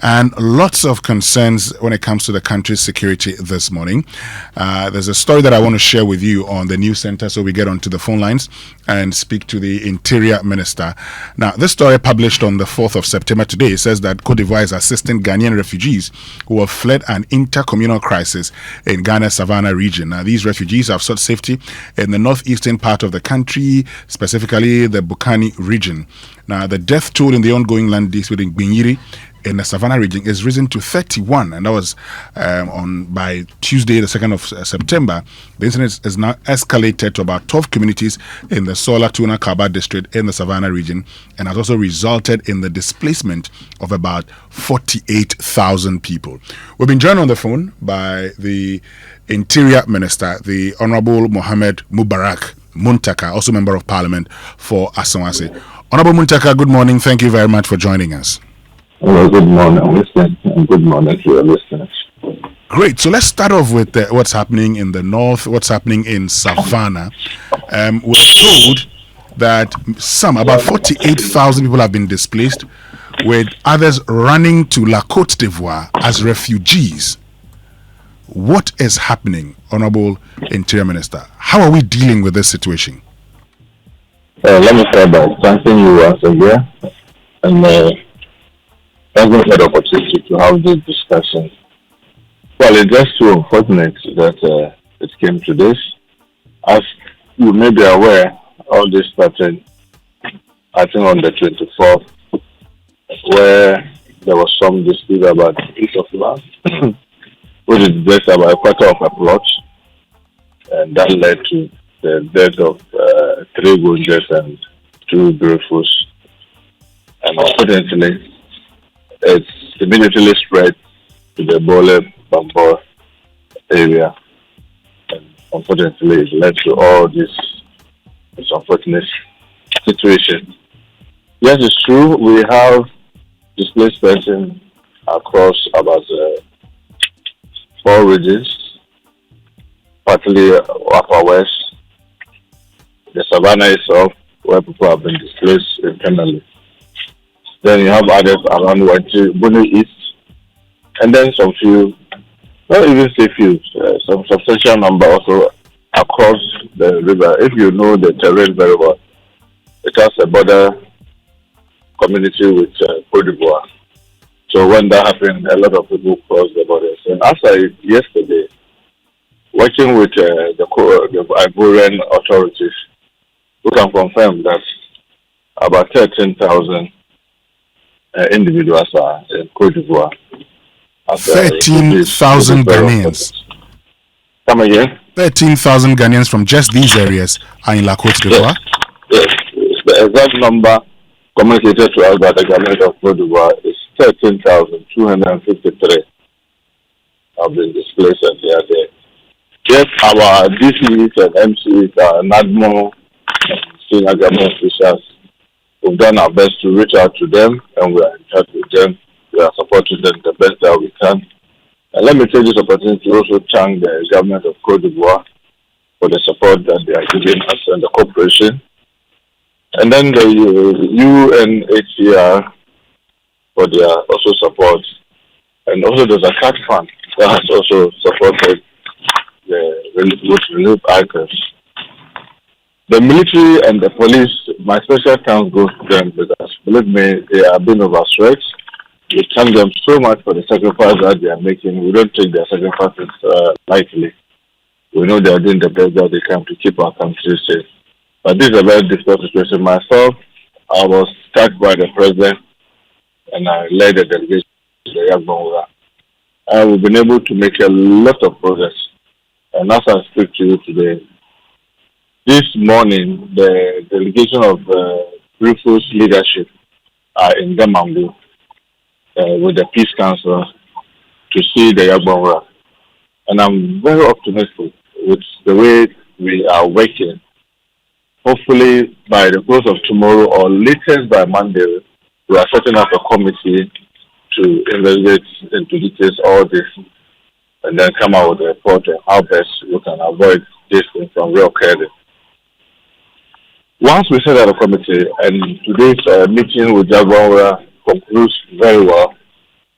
and lots of concerns when it comes to the country's security this morning. There's a story that I want to share with you on the news center, so we get onto the phone lines and speak to the Interior Minister. Now, this story published on the 4th of September today says that Côte d'Ivoire is assisting Ghanaian refugees who have fled an intercommunal crisis in Ghana's Savannah region. Now, these refugees have sought safety in the northeastern part of the country, specifically the Bukani region. Now, the death toll in the ongoing land dispute in Ghanaians in the Savannah region is risen to 31, and that was by Tuesday, the 2nd of September. The incident is now escalated to about 12 communities in the Sola Tuna Kaba district in the Savannah region, and has also resulted in the displacement of about 48,000 people. We've been joined on the phone by the Interior Minister, the Honorable Mohammed Mubarak Muntaka, also Member of Parliament for Asawase. Honorable Muntaka, good morning. Thank you very much for joining us. Hello, good morning, listeners, and good morning to your listeners. Great. So let's start off with what's happening in the north, what's happening in Savannah. We're told that about 48,000 people have been displaced, with others running to La Côte d'Ivoire as refugees. What is happening, Honorable Interior Minister? How are we dealing with this situation? Let me start by thanking you once again, and having had the opportunity to have this discussion. Well, it's just so unfortunate that it came to this. As you may be aware, all this started, I think, on the 24th, where there was some dispute about a piece of land, which is just about a quarter of a plot, and that led to the death of 3 wounded and 2 gravefuls. And unfortunately, it's immediately spread to the Bole Bambo area, and unfortunately it led to all this unfortunate situation. Yes, it's true, we have displaced persons across about 4 regions, partly Upper West, the Savannah itself, where people have been displaced internally. Then you have others around Buni East, and then some few, not even say few, some substantial number also across the river. If you know the terrain very well, it has a border community with Côte d'Ivoire. So when that happened, a lot of people crossed the borders. And after yesterday, working with the Ivorian authorities, we can confirm that about 13,000 individuals are in Côte d'Ivoire. 13,000 Ghanaians. Come again? 13,000 Ghanaians from just these areas are in La Côte d'Ivoire? Yes. The exact number communicated to us by the government of Côte d'Ivoire is 13,253 have been displaced and they are there. Yes, our DCs and MCs are NADMO and senior government officials. We've done our best to reach out to them, and we are in touch with them. We are supporting them the best that we can. And let me take this opportunity to also thank the government of Côte d'Ivoire for the support that they are giving us and the cooperation. And then the UNHCR for their also support. And also there's a CAT fund that has also supported the relief items. The military and the police, my special thanks goes to them because, believe me, they are being overstretched. We thank them so much for the sacrifice that they are making. We don't take their sacrifices lightly. We know they are doing the best that they can to keep our country safe. But this is a very difficult situation. Myself, I was tasked by the president and I led the delegation to the Yagbonga. And we've been able to make a lot of progress. And as I speak to you today, this morning, the delegation of Rufus leadership are in Gamangu with the Peace Council to see the Yagbonga. And I'm very optimistic with the way we are working. Hopefully, by the close of tomorrow or latest by Monday, we are setting up a committee to investigate into details all this and then come out with a report on how best we can avoid this thing from reoccurring. Once we set up a committee and today's meeting with Jaguar concludes very well,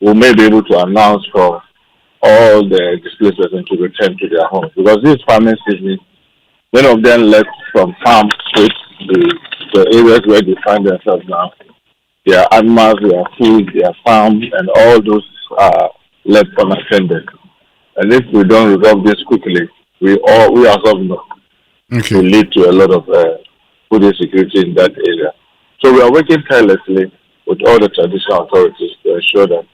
we may be able to announce for all the displaced persons to return to their homes. Because this farming season, many of them left from farm to the areas where they find themselves now. Their animals, their food, their farm, and all those are left unattended. And if we don't resolve this quickly, we ourselves know will lead to a lot of food insecurity in that area. So we are working tirelessly with all the traditional authorities to ensure that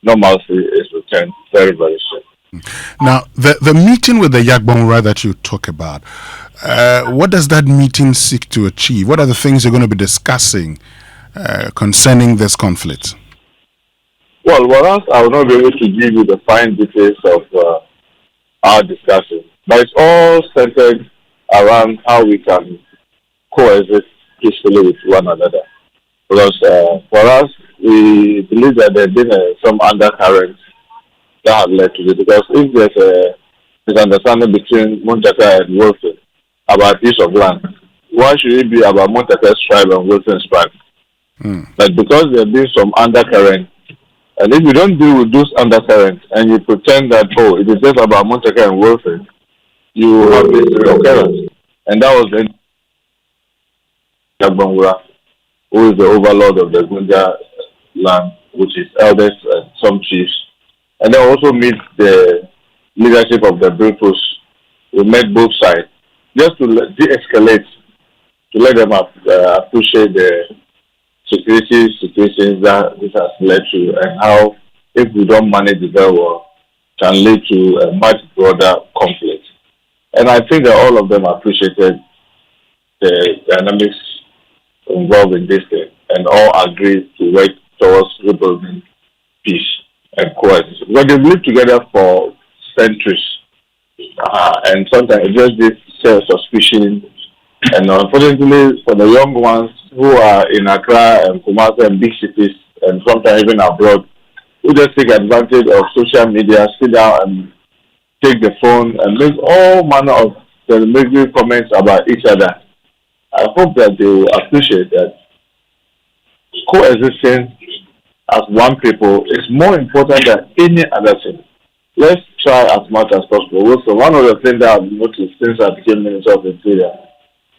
normalcy is returned very, very soon. Now, the meeting with the Yagbonra that you talk about, what does that meeting seek to achieve? What are the things you're going to be discussing concerning this conflict? Well, for us, I will not be able to give you the fine details of our discussion, but it's all centered around how we can coexist peacefully with one another. Because for us, we believe that there have been some undercurrents that have led to this. Because if there's a misunderstanding between Muntaka and Wilson about a piece of land, why should it be about Muntaka's tribe and Wilson's tribe? But because there have been some undercurrents, and if you don't deal with those undercurrents and you pretend that, oh, it is just about Muntaka and Wilson, you have this occurrence. And that was the Yagbonra, who is the overlord of the Gunja land, which is elders and some chiefs. And then also meet the leadership of the Bripos. We met both sides just to de-escalate, to let them appreciate the security situations that this has led to, and how, if we don't manage it very well, can lead to a much broader conflict. And I think that all of them appreciated the dynamics involved in this thing, and all agreed to work towards rebuilding peace and coexistence. Because they've lived together for centuries, and sometimes it just this suspicion. And unfortunately, for the young ones who are in Accra and Kumasi and big cities, and sometimes even abroad, who just take advantage of social media, sit down and take the phone and make all manner of derogatory comments about each other. I hope that they will appreciate that coexisting as one people is more important than any other thing. Let's try as much as possible. Also, one of the things that I've noticed since I became Minister of Interior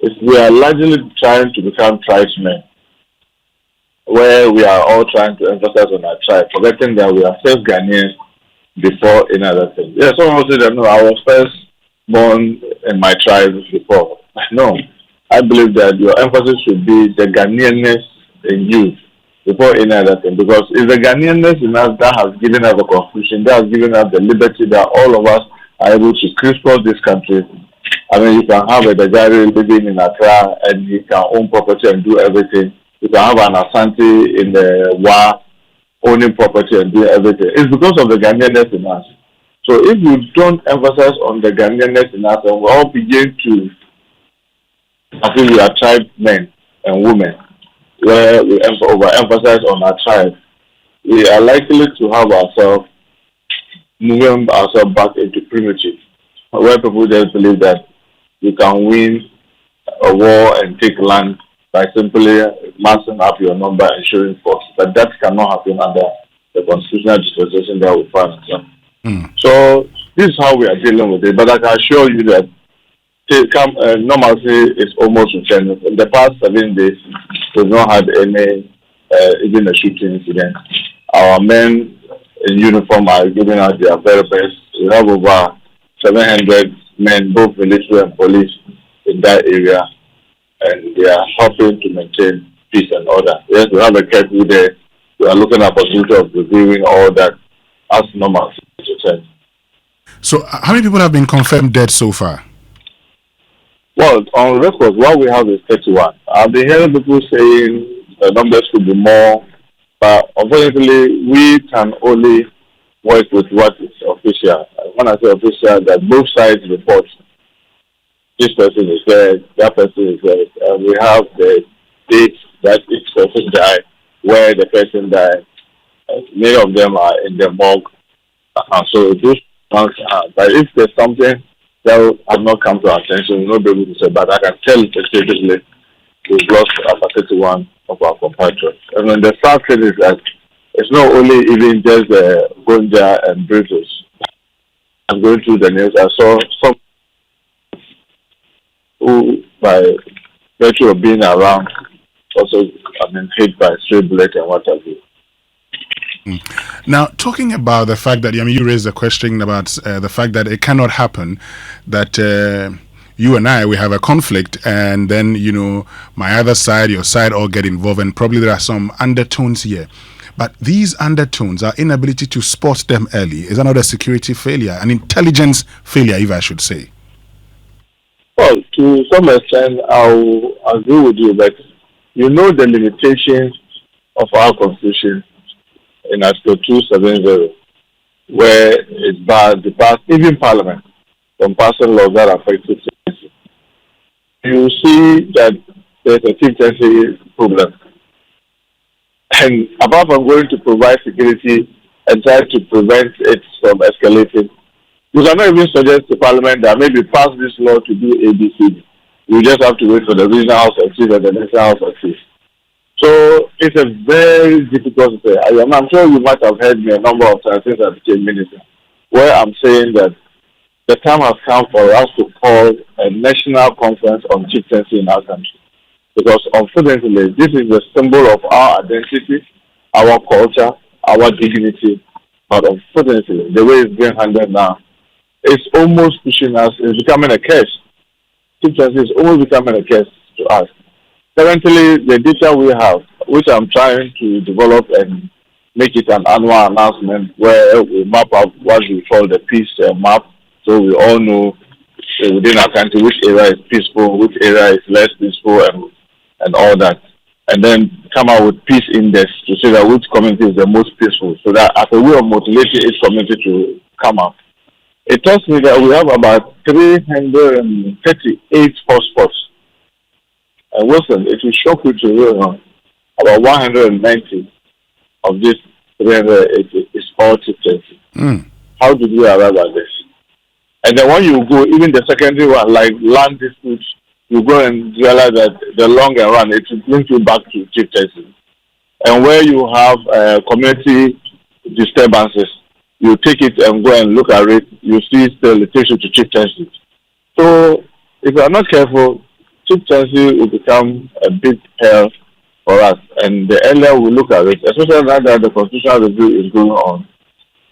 is we are largely trying to become tribesmen, where we are all trying to emphasize on our tribe, forgetting that we are first Ghanaians before any other thing. Yeah, someone will say that, no, I was first born in my tribe before. No, I believe that your emphasis should be the Ghanaianness in you before any other thing, because it's the Ghanaianness in us that has given us the constitution, that has given us the liberty that all of us are able to crisscross this country. I mean, you can have a Dajari living in Accra and he can own property and do everything. You can have an Asante in the Wa owning property and do everything. It's because of the Ghanaianness in us. So if we don't emphasize on the Ghanaianness in us, and we all begin to, I think we are tribe men and women, where we overemphasize on our tribe, we are likely to have ourselves moving ourselves back into primitive, where people just believe that you can win a war and take land by simply massing up your number and showing force. But that cannot happen under the constitutional dispensation that we find ourselves. So this is how we are dealing with it. But I can assure you that normalcy is almost returned. In the past 7 days, we've not had any, even a shooting incident. Our men in uniform are giving out their very best. We have over 700 men, both military and police, in that area, and they are helping to maintain peace and order. Yes, we have a curfew there. We are looking at the possibility of reviewing all that as normal. So, how many people have been confirmed dead so far? Well, on record, what we have is 31. I've been hearing people saying the numbers could be more, but unfortunately, we can only work with what is official. When I say official, that both sides report. This person is dead, that person is dead. And we have the dates that each person died, where the person died. Many of them are in the morgue. So those ones are. But if there's something that has not come to our attention, we'll not be able to say. But I can tell specifically we've lost about 31 of our compatriots. And then the sad thing is that It's not only even just Gonja and British. I'm going through the news. I saw some who, by virtue of being around, also, hit by stray bullet and what have you. Now, talking about the fact that, you raised the question about the fact that it cannot happen that you and I, we have a conflict, and then, my other side, your side, all get involved, and probably there are some undertones here. But these undertones, our inability to spot them early, is another security failure, an intelligence failure, if I should say. Well, to some extent, I'll agree with you, but the limitations of our constitution in Article 270, where it's barred even Parliament from passing laws that affect citizenship. You see that there's a chieftaincy problem. And apart from going to provide security and try to prevent it from escalating, you cannot even suggest to Parliament that maybe pass this law to do ABC. You just have to wait for the regional house of chiefs and the national house of chiefs. So it's a very difficult thing. I'm sure you might have heard me a number of times since I became minister, where I'm saying that the time has come for us to call a national conference on chieftaincy in our country. Because unfortunately, this is a symbol of our identity, our culture, our dignity. But unfortunately, the way it's being handled now, it's almost pushing us, it's becoming a curse. Chieftaincy is almost becoming a curse to us. Currently, the data we have, which I'm trying to develop and make it an annual announcement where we map out what we call the peace map, so we all know within our country which area is peaceful, which area is less peaceful, and all that. And then come out with peace index to say that which community is the most peaceful, so that as a way of motivating each community to come up. It tells me that we have about 338 hotspots. And Wilson, it will shock you to know about 190 of this 380 is all chieftaincy. How did we arrive at this? And then when you go, even the secondary one, like land disputes, you go and realize that the long run, it will bring you back to chieftaincy. And where you have community disturbances, you take it and go and look at it, you see still it takes you to chieftaincy. So if you are not careful, chieftaincy will become a big hell for us. And the earlier we look at it, especially now that the constitutional review is going on,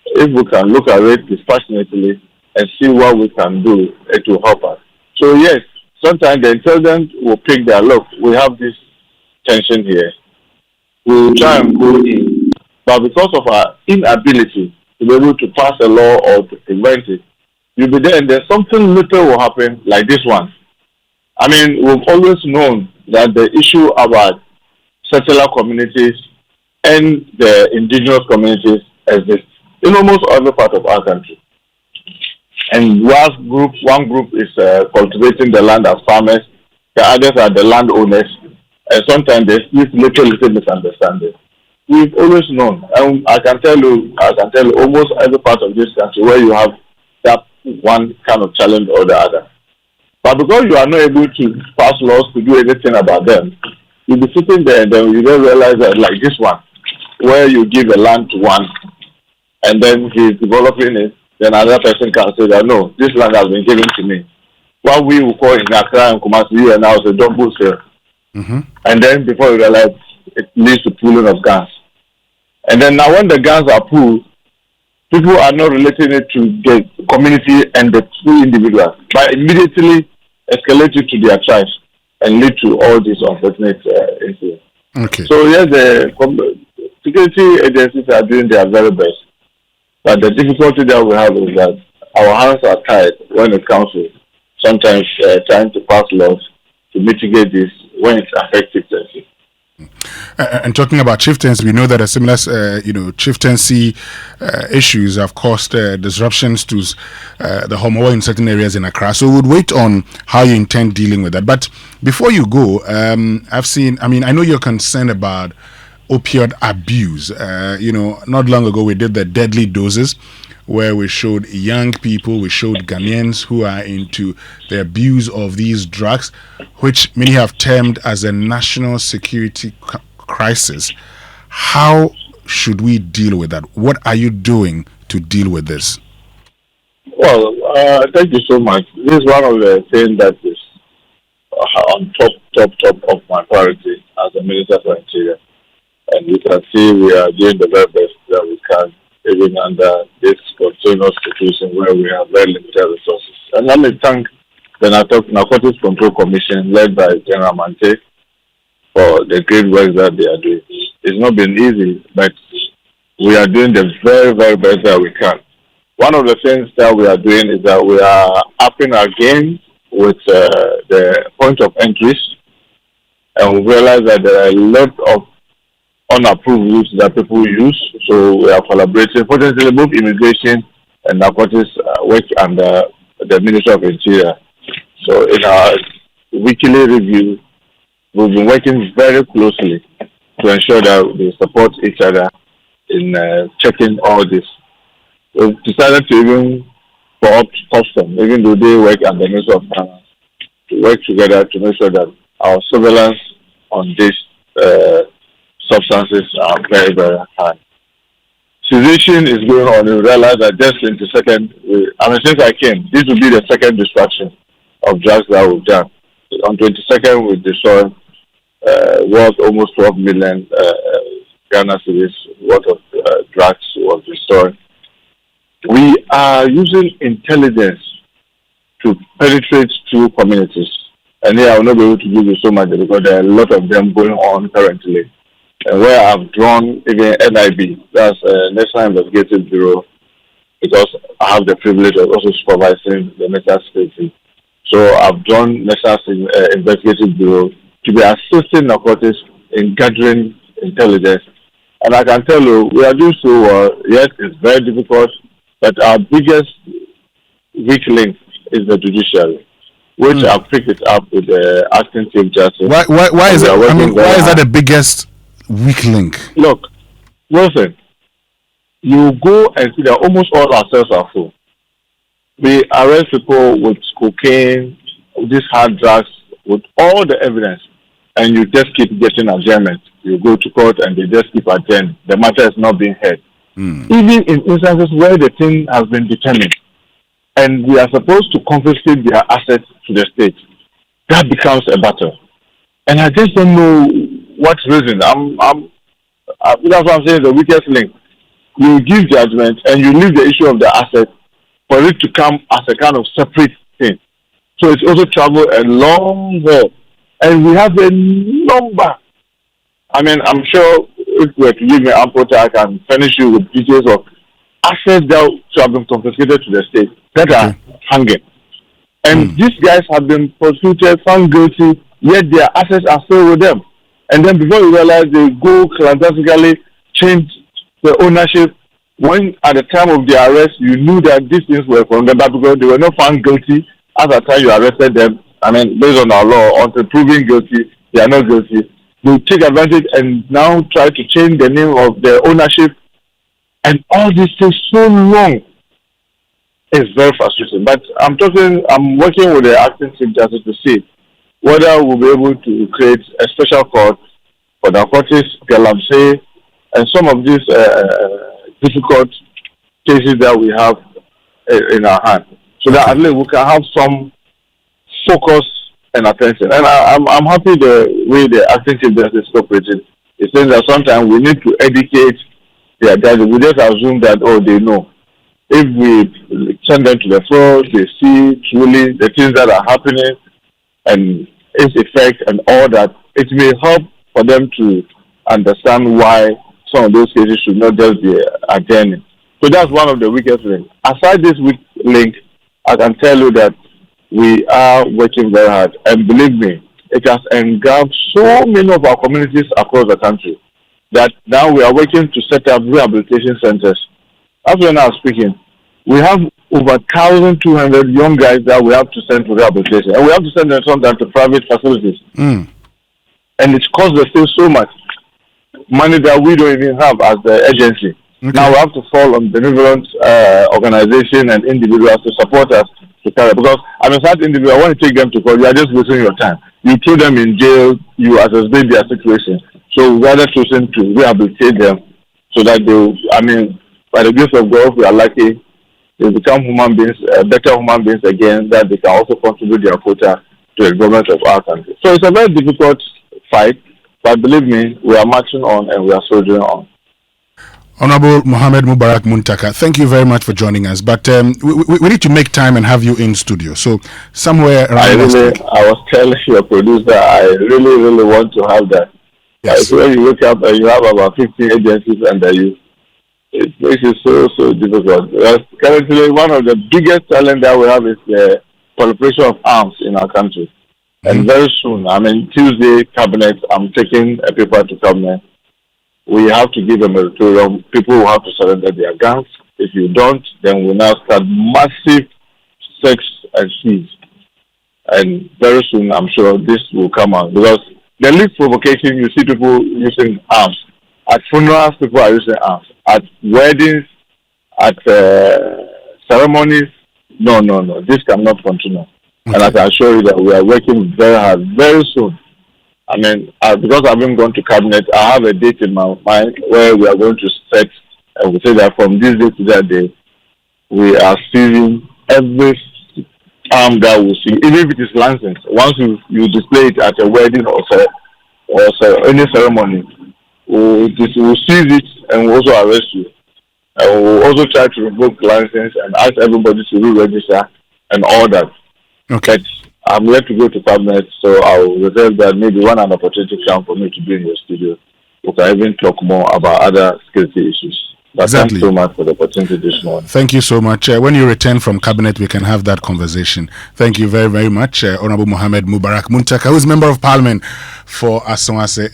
if we can look at it dispassionately and see what we can do, it will help us. So yes, sometimes the intelligent will pick their look. We have this tension here. We'll try and go in. But because of our inability to be able to pass a law or to prevent it, you'll be there and then something little will happen like this one. We've always known that the issue about settler communities and the indigenous communities exist in almost every part of our country. And one group is cultivating the land as farmers, the others are the landowners, and sometimes there's this little misunderstanding. We've always known, and I can tell you almost every part of this country where you have that one kind of challenge or the other. But because you are not able to pass laws to do anything about them, you'll be sitting there and then you don't realize that, like this one, where you give a land to one and then he's developing it, then another person can say that, no, this land has been given to me. What we will call in Accra and Kumasi and now is a double sale. And then before you realize, it leads to pooling of guns. And then now when the guns are pooled, people are not relating it to the community and the two individuals, but immediately escalate it to their tribes and lead to all these unfortunate incidents. Okay. So yes, the security agencies are doing their very best, but the difficulty that we have is that our hands are tied when it comes to sometimes trying to pass laws to mitigate this when it's effective. And talking about chieftains, we know that a similar, chieftaincy issues have caused disruptions to the homo in certain areas in Accra. So we would wait on how you intend dealing with that. But before you go, I know you're concerned about opioid abuse. Not long ago we did the deadly doses, where we showed young people, we showed Ghanaians who are into the abuse of these drugs, which many have termed as a national security crisis. How should we deal with that? What are you doing to deal with this? Well, thank you so much. This is one of the things that is on top of my priority as a Minister for Interior. And you can see we are doing the very best that we can, even under this continuous situation where we have very limited resources. And let me thank the Narcotics Control Commission led by General Mante for the great work that they are doing. It's not been easy, but we are doing the very, very best that we can. One of the things that we are doing is that we are upping our game with the point of entries, and we realize that there are a lot of unapproved routes that people use. So we are collaborating. Potentially, both immigration and narcotics work under the Ministry of Interior. So in our weekly review, we've been working very closely to ensure that we support each other in checking all this. We've decided to even co-opt custom, even though they work under the Ministry of Finance, to work together to make sure that our surveillance on these substances are very, very high. Situation is going on. We realize that just 22nd, since I came, this will be the second distraction of drugs that we've done. On 22nd, we destroyed worth almost 12 million Ghana cedis worth of drugs was destroyed. We are using intelligence to penetrate through communities. And here I will not be able to give you so much because there are a lot of them going on currently. And where I've drawn even NIB, that's National Investigative Bureau, because I have the privilege of also supervising the National Security. So I've drawn National Investigative Bureau to be assisting narcotics in gathering intelligence. And I can tell you, we are doing so well. Yes, it's very difficult, but our biggest weak link is the judiciary, which I've picked it up with the acting Chief Justice. Why is that? Why is that the biggest weak link? Look, Wilson, you go and see that almost all our cells are full. We arrest people with cocaine, these hard drugs, with all the evidence, and you just keep getting adjournment. You go to court and they just keep adjourning. The matter is not being heard. Even in instances where the thing has been determined, and we are supposed to confiscate their assets to the state, that becomes a battle. And I just don't know what reason. That's what I'm saying, the weakest link. You give judgment and you leave the issue of the asset for it to come as a kind of separate thing. So it's also travel a long haul. And we have a number. I mean, I'm sure if you were to give me ample time, I can furnish you with details of assets that have been confiscated to the state that are hanging. And these guys have been prosecuted, found guilty, yet their assets are still with them. And then before you realize, they go clandestinely change the ownership. When at the time of the arrest, you knew that these things were from them, but because they were not found guilty at the time you arrested them. I mean, based on our law, until proven guilty, they are not guilty. They take advantage and now try to change the name of the ownership. And all this takes so long. It's very frustrating. But I'm working with the acting Chief Justice to see whether we'll be able to create a special court for narcotics, galamsey, and some of these difficult cases that we have in our hand. So that at least we can have some focus and attention. And I'm happy the way the acting Chief Justice is cooperating. It says that sometimes we need to educate their judges. We just assume that, they know. If we send them to the floor, they see truly the things that are happening and its effect and all that, it may help for them to understand why some of those cases should not just be adjourned. So that's one of the weakest links. Aside this weak link, I can tell you that we are working very hard. And believe me, it has engulfed so many of our communities across the country that now we are working to set up rehabilitation centers. As we're now speaking, we have over 1,200 young guys that we have to send to rehabilitation. And we have to send them sometimes to private facilities. And it costs the state so much money that we don't even have as the agency. Now we have to fall on benevolent organization and individuals to support us to carry. Because such individual, I want to take them to court. You are just wasting your time. You throw them in jail. You assess their situation. So we rather choosing to rehabilitate them so that by the grace of God, if we are lucky, they become human beings, better human beings again, that they can also contribute their quota to the government of our country. So it's a very difficult fight, but believe me, we are marching on and we are soldiering on. Honorable Mohammed Mubarak Muntaka, thank you very much for joining us. But we need to make time and have you in studio. So somewhere around I was telling your producer, I really want to have that. Yes. When you wake up and you have about 15 agencies under you, it makes it so difficult. Because currently, one of the biggest challenges that we have is the proliferation of arms in our country. And very soon, Tuesday, cabinet, I'm taking a paper to cabinet. We have to give a moratorium. People will have to surrender their guns. If you don't, then we'll now start massive search and seize. And very soon, I'm sure this will come out. Because the least provocation, you see people using arms. At funerals, people are using arms. At weddings, at ceremonies, no. This cannot continue. Okay. And I can assure you that we are working very hard, very soon. Because I've been going to cabinet, I have a date in my mind where we are going to set, and we say that from this day to that day, we are seizing every arm that we see, even if it is licensed. Once you display it at a wedding or any ceremony, we'll seize it and we'll also arrest you. And we'll also try to revoke license and ask everybody to re-register and all that. Okay. But I'm yet to go to cabinet, so I'll reserve that maybe when an opportunity comes for me to be in your studio, we can even talk more about other security issues. But exactly. Thanks so much for the opportunity this morning. Thank you so much. When you return from cabinet, we can have that conversation. Thank you very, very much, Honorable Mohammed Mubarak Muntaka, who is Member of Parliament for Asawase.